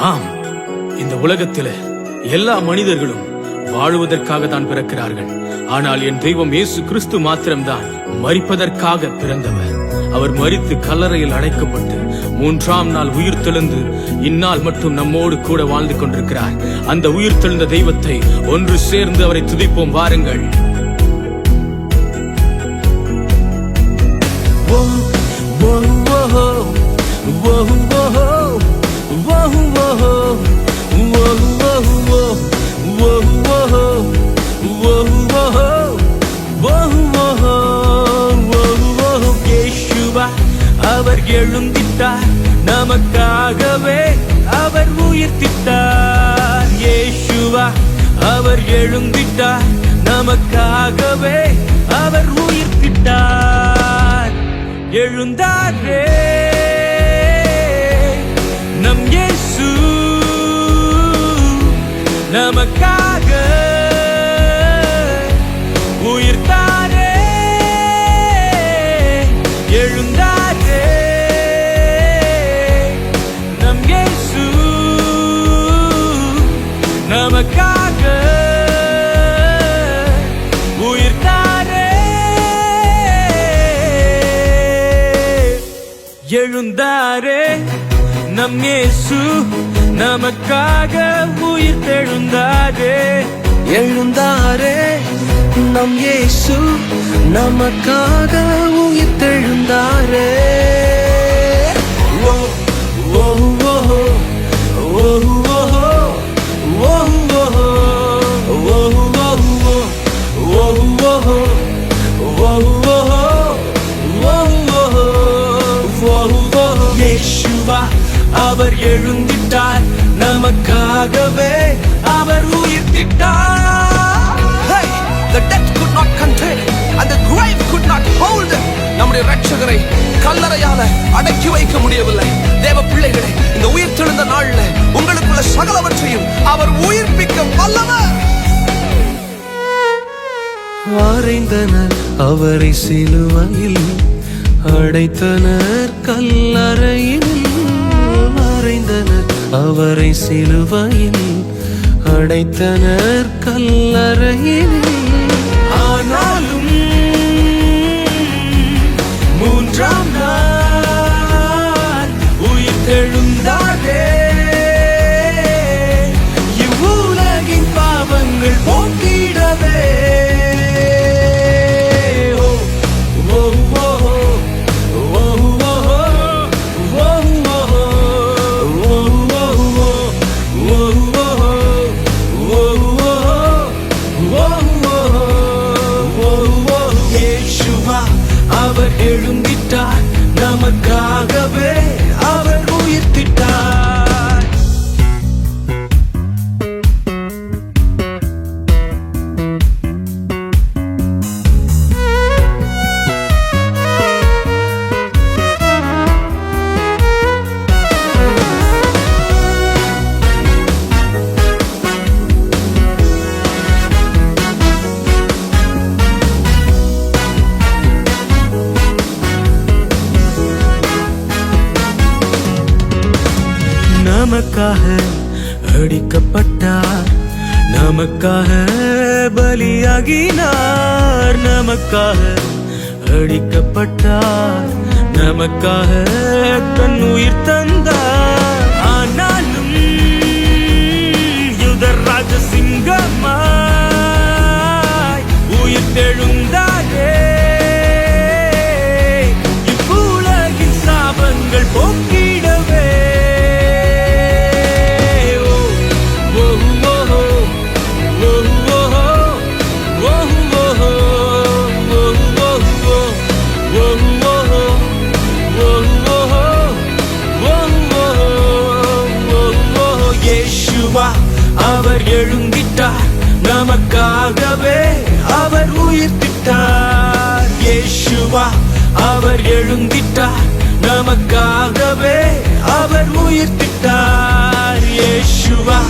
ஆம், இந்த உலகத்திலே எல்லா மனிதர்களும் வாழுவதற்காக தான் பிறக்கிறார்கள். ஆனால் என் தெய்வம் இயேசு கிறிஸ்து மாத்திரம்தான் மரிப்பதற்காக பிறந்தவர். அவர் மரித்து கல்லறையில் அடைக்கப்பட்டு 3ஆம் நாள் உயிர் தெழுந்து இந்நாள் மட்டும் நம்மோடு கூட வாழ்ந்து கொண்டிருக்கிறார். அந்த உயிர் தெழுந்த தெய்வத்தை ஒன்று சேர்ந்து அவரை துதிப்போம் வாருங்கள். அவர் எழுந்திட்டார், நமக்காகவே அவர் உயிர்த்திட்டார். இயேசுவா அவர் எழுந்திட்டார், நமக்காகவே அவர் உயிர்த்திட்டார். எழுந்தாரே நம் இயேசு, நமக்காக உயிர்த்தாரே. எழுந்தாரே நம் இயேசு, நமக்காக உயிர்த்தாரே. எழுந்தாரே நம் இயேசு, நமக்காக உயிர்த்தெழுந்தாரே. எழுந்தாரே நம் இயேசு, நமக்காக உயிர்த்தெழுந்தாரே. ஓ ஓ ஓ ஓ இயேசுவா அவர் எழுந்திட்டார், நமக்காகவே அவர் உயிர்த்திட்டார். The death could not contain it, and the grave could not hold him. நம்முடைய இரட்சகரை கல்லறையால அடக்கி வைக்க முடியவில்லை. தேவ பிள்ளைகளே, இந்த உயிர் தெழுந்த நாள்ல உங்களுக்குள்ள சகலவற்றையும் அவர் உயிர்ப்பிக்க வல்லவர். அறைந்தனர் அவரை சிலுவையில், அடைத்தனர் கல்லறையில். அறைந்தனர் அவரை சிலுவையில், அடைத்தனர் கல்லறையில். ஆனாலும் 3ஆம் நாள் உயிர்த்தெழுந்தாரே. இவ்வுலகின் பாவங்கள் போக்கிடவே. அவர் எழுந்திட்டார், நமக்காகவே அவர் உயிர்த்திட்டார். நமக்காக அடிக்கப்பட்டார், நமக்காக பலியாகினார். நமக்காக அடிக்கப்பட்டார், நமக்காக தன் உயிர் தந்தார். ஆனாலும் யுதராஜ சிங்கமாய் உயிர்த்தெழுந்தாரே. இவ்வுலகின் சாபங்கள் போக்கிடவே. அவர் எழுந்திட்டார், நமக்காகவே அவர் உயிர்த்திட்டார். இயேசுவா அவர் எழுந்திட்டார், நமக்காகவே அவர் உயிர்த்திட்டார். இயேசுவா